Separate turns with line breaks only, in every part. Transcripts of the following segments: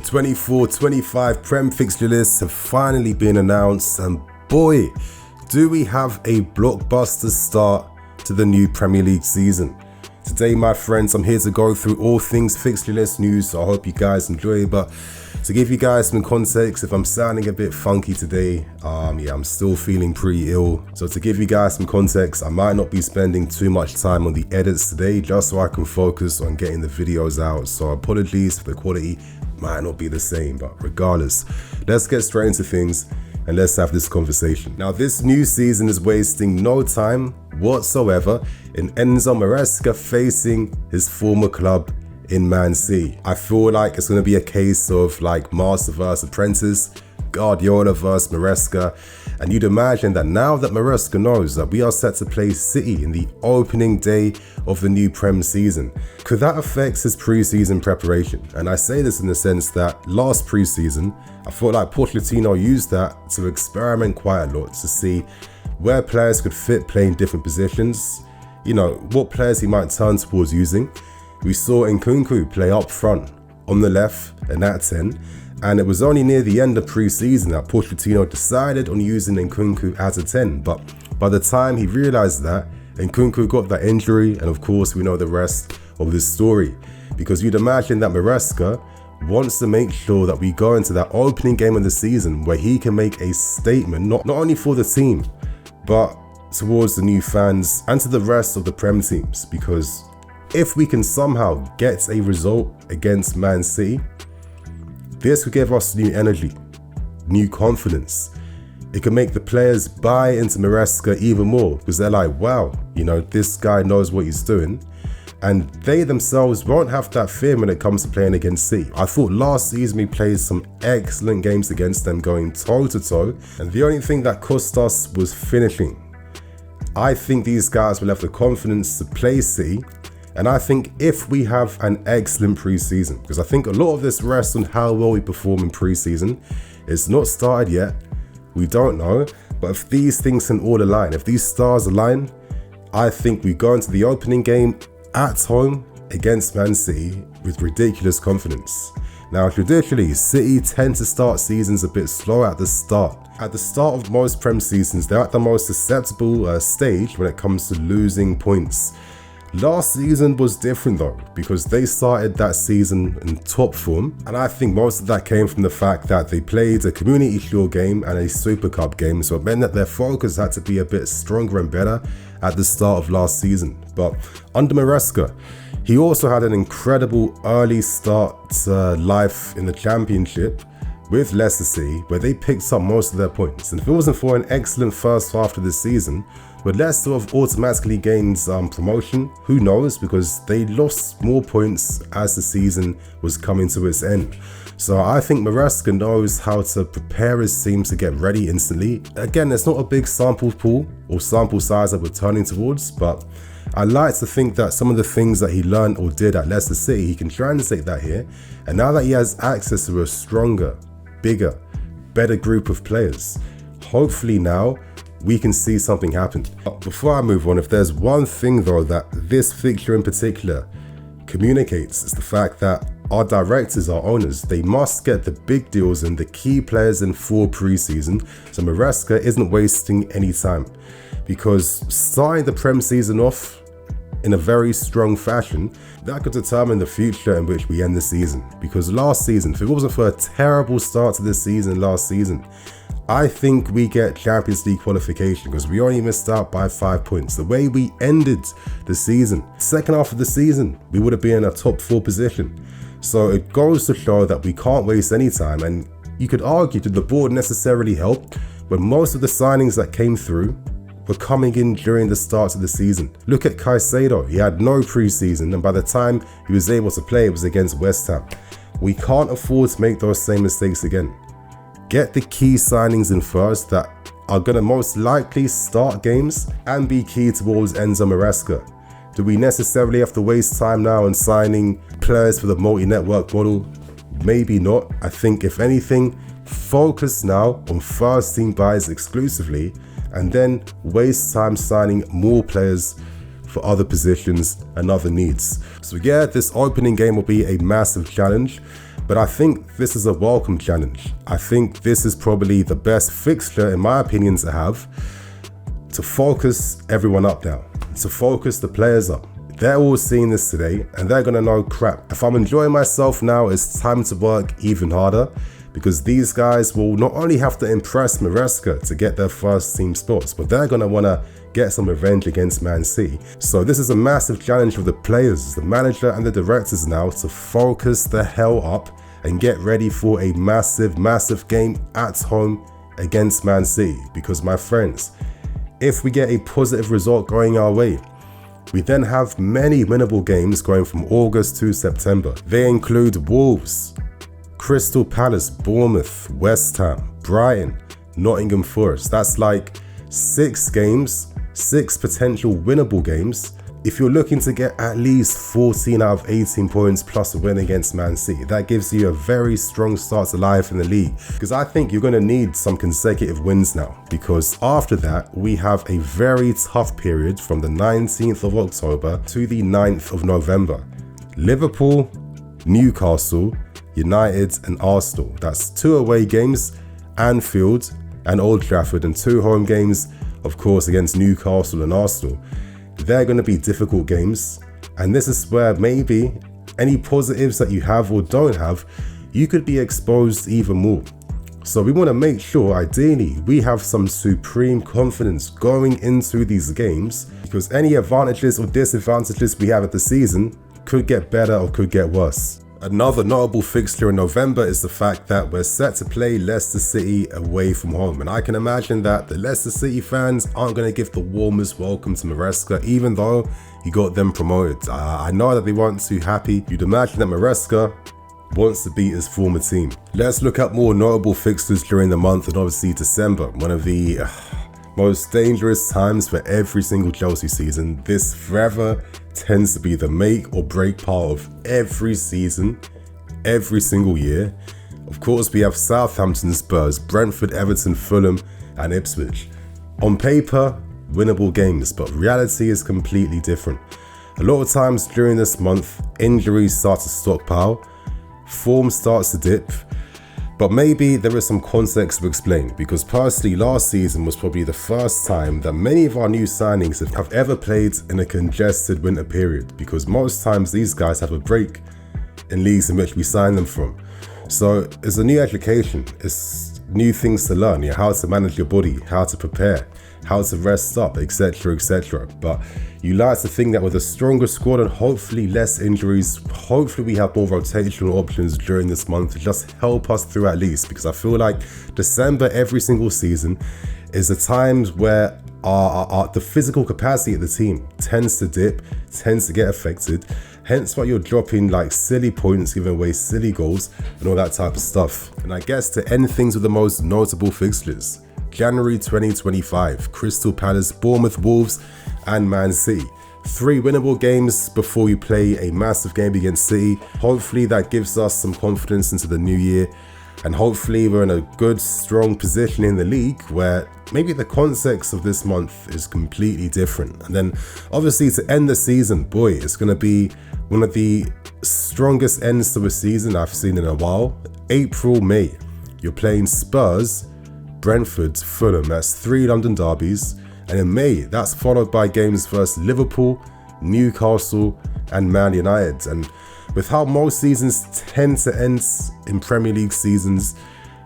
The 24-25 Prem fixture lists have finally been announced, and boy, do we have a blockbuster start to the new Premier League season. Today, my friends, I'm here to go through all things fixture list news, so I hope you guys enjoy. But to give you guys some context, if I'm sounding a bit funky today, I'm still feeling pretty ill. So to give you guys some context, I might not be spending too much time on the edits today, just so I can focus on getting the videos out. So apologies if the quality might not be the same, but regardless, let's get straight into things and let's have this conversation. Now, this new season is wasting no time whatsoever in Enzo Maresca facing his former club in Man City. I feel like it's going to be a case of like Master versus Apprentice, Guardiola versus Maresca, and you'd imagine that now that Maresca knows that we are set to play City in the opening day of the new Prem season, could that affect his pre-season preparation? And I say this in the sense that last pre-season, I felt like Pochettino used that to experiment quite a lot to see where players could fit playing different positions, you know, what players he might turn towards using. We saw Nkunku play up front on the left and at 10, and it was only near the end of pre-season that Pochettino decided on using Nkunku as a 10, but by the time he realized that, Nkunku got that injury, and of course we know the rest of this story, because you'd imagine that Maresca wants to make sure that we go into that opening game of the season where he can make a statement, not only for the team, but towards the new fans and to the rest of the Prem teams, because if we can somehow get a result against Man City, this could give us new energy, new confidence. It can make the players buy into Maresca even more, because they're like, wow, you know, this guy knows what he's doing. And they themselves won't have that fear when it comes to playing against City. I thought last season we played some excellent games against them, going toe-to-toe, and the only thing that cost us was finishing. I think these guys will have the confidence to play City, and I think if we have an excellent pre-season, because I think a lot of this rests on how well we perform in pre-season. It's not started yet, we don't know, but if these things can all align, if these stars align, I think we go into the opening game at home against Man City with ridiculous confidence. Now, traditionally, City tend to start seasons a bit slow at the start. At the start of most Prem seasons, they're at the most susceptible stage when it comes to losing points. Last season was different though, because they started that season in top form, and I think most of that came from the fact that they played a Community Shield game and a Super Cup game, so it meant that their focus had to be a bit stronger and better at the start of last season. But under Maresca, he also had an incredible early start to life in the Championship with Leicester City, where they picked up most of their points. And if it wasn't for an excellent first half of the season, would Leicester have automatically gained promotion? Who knows, because they lost more points as the season was coming to its end. So I think Maresca knows how to prepare his team to get ready instantly. Again, it's not a big sample pool or sample size that we're turning towards, but I like to think that some of the things that he learned or did at Leicester City, he can translate that here. And now that he has access to a stronger, bigger, better group of players, hopefully now we can see something happen. But before I move on, if there's one thing though that this fixture in particular communicates, it's the fact that our directors, our owners, they must get the big deals and the key players in for pre-season, so Maresca isn't wasting any time, because starting the Prem season off in a very strong fashion, that could determine the future in which we end the season. Because last season, if it wasn't for a terrible start to this season last season, I think we get Champions League qualification, because we only missed out by 5 points. The way we ended the season, second half of the season, we would have been in a top 4 position. So it goes to show that we can't waste any time. And you could argue, did the board necessarily help when most of the signings that came through were coming in during the start of the season? Look at Caicedo, he had no pre-season, and by the time he was able to play, it was against West Ham. We can't afford to make those same mistakes again. Get the key signings in first that are going to most likely start games and be key towards Enzo Maresca. Do we necessarily have to waste time now on signing players for the multi-network model? Maybe not. I think if anything, focus now on first team buys exclusively, and then waste time signing more players for other positions and other needs. So yeah, this opening game will be a massive challenge, But I think this is a welcome challenge. I think this is probably the best fixture, in my opinion, to have, to focus everyone up now, to focus the players up. They're all seeing this today and they're gonna know, crap, if I'm enjoying myself now, it's time to work even harder, because these guys will not only have to impress Maresca to get their first team spots, but they're gonna wanna get some revenge against Man City. So this is a massive challenge for the players, the manager and the directors now, to focus the hell up and get ready for a massive, massive game at home against Man City. Because my friends, if we get a positive result going our way, we then have many winnable games going from August to September. They include Wolves, Crystal Palace, Bournemouth, West Ham, Brighton, Nottingham Forest. That's like 6 games, 6 potential winnable games. If you're looking to get at least 14 out of 18 points plus a win against Man City, that gives you a very strong start to life in the league. Because I think you're going to need some consecutive wins now, because after that, we have a very tough period from the 19th of October to the 9th of November. Liverpool, Newcastle, United and Arsenal. That's 2 away games, Anfield and Old Trafford, and 2 home games, of course, against Newcastle and Arsenal. They're going to be difficult games, and this is where maybe any positives that you have or don't have, you could be exposed even more. So we want to make sure, ideally, we have some supreme confidence going into these games, because any advantages or disadvantages we have at the season could get better or could get worse. Another notable fixture in November is the fact that we're set to play Leicester City away from home. And I can imagine that the Leicester City fans aren't going to give the warmest welcome to Maresca, even though he got them promoted. I know that they weren't too happy. You'd imagine that Maresca wants to beat his former team. Let's look at more notable fixtures during the month, and obviously December, one of the most dangerous times for every single Chelsea season. This forever tends to be the make or break part of every season, every single year. Of course, we have Southampton, Spurs, Brentford, Everton, Fulham and Ipswich. On paper, winnable games, but reality is completely different. A lot of times during this month, injuries start to stockpile, form starts to dip, but maybe there is some context to explain, because personally last season was probably the first time that many of our new signings have ever played in a congested winter period, because most times these guys have a break in leagues in which we sign them from. So it's a new education, it's new things to learn, how to manage your body, how to prepare, how to rest up, etc, etc. But you like to think that with a stronger squad and hopefully less injuries, hopefully we have more rotational options during this month to just help us through at least, because I feel like December every single season is the times where the physical capacity of the team tends to dip, tends to get affected, hence why you're dropping like silly points, giving away silly goals and all that type of stuff. And I guess to end things with the most notable fixtures, January 2025, Crystal Palace, Bournemouth, Wolves and Man City. 3 winnable games before we play a massive game against City. Hopefully that gives us some confidence into the new year, and hopefully we're in a good, strong position in the league where maybe the context of this month is completely different. And then obviously to end the season, boy, it's going to be one of the strongest ends to a season I've seen in a while. April, May, you're playing Spurs, Brentford, Fulham. That's 3 London derbies. And in May, that's followed by games versus Liverpool, Newcastle and Man United. And with how most seasons tend to end in Premier League seasons,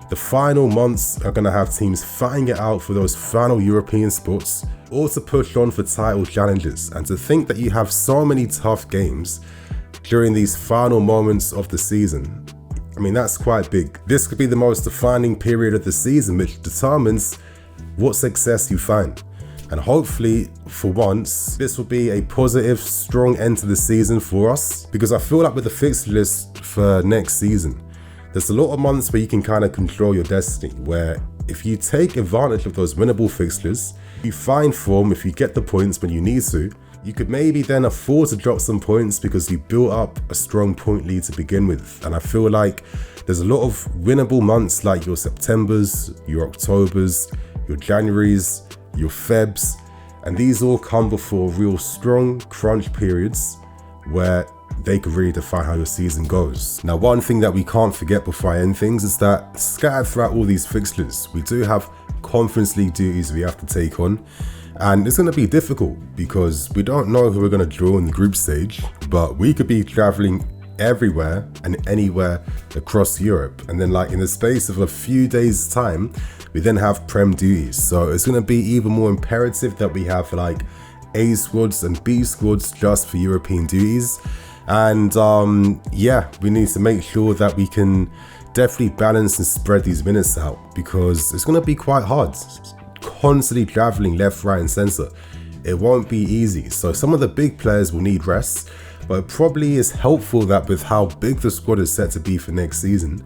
the final months are going to have teams fighting it out for those final European spots, or to push on for title challenges. And to think that you have so many tough games during these final moments of the season, I mean, that's quite big. This could be the most defining period of the season, which determines what success you find. And hopefully, for once, this will be a positive, strong end to the season for us, because I feel like with the fixture list for next season, there's a lot of months where you can kind of control your destiny, where if you take advantage of those winnable fixtures, you find form, if you get the points when you need to, you could maybe then afford to drop some points because you built up a strong point lead to begin with. And I feel like there's a lot of winnable months like your Septembers, your Octobers, your Januaries, your Febs, and these all come before real strong crunch periods where they could really define how your season goes. Now, one thing that we can't forget before I end things is that scattered throughout all these fixtures, we do have Conference League duties we have to take on. And it's going to be difficult because we don't know who we're going to draw in the group stage, but we could be traveling everywhere and anywhere across Europe. And then like in the space of a few days time, we then have Prem duties. So it's going to be even more imperative that we have like A squads and B squads just for European duties. And yeah, we need to make sure that we can definitely balance and spread these minutes out, because it's going to be quite hard. Constantly traveling left, right and center. It won't be easy. So some of the big players will need rest, but it probably is helpful that with how big the squad is set to be for next season,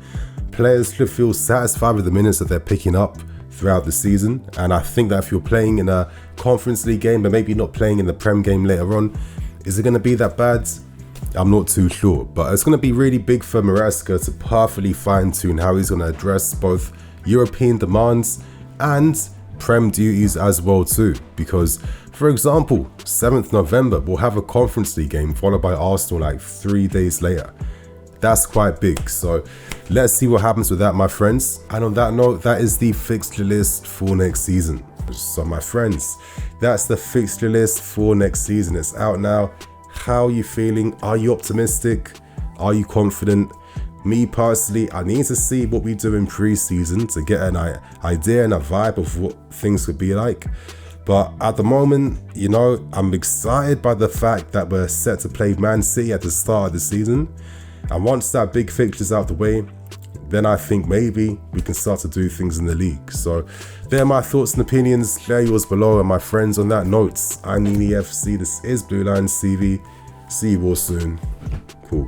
players should feel satisfied with the minutes that they're picking up throughout the season. And I think that if you're playing in a Conference League game, but maybe not playing in the Prem game later on, is it going to be that bad? I'm not too sure, but it's going to be really big for Maresca to perfectly fine-tune how he's going to address both European demands and Prem duties as well too, because for example 7th November we'll have a Conference League game followed by Arsenal like 3 days later. That's quite big, so let's see what happens with that, my friends. And on that note, that is the fixture list for next season. So my friends, that's the fixture list for next season. It's out now. How are you feeling? Are you optimistic? Are you confident? Me personally, I need to see what we do in pre-season to get an idea and a vibe of what things could be like. But at the moment, you know, I'm excited by the fact that we're set to play Man City at the start of the season. And once that big fixture's out the way, then I think maybe we can start to do things in the league. So they're my thoughts and opinions. Share yours below. And my friends, on that note, I'm Nini FC. This is Blue Lions TV. See you all soon. Cool.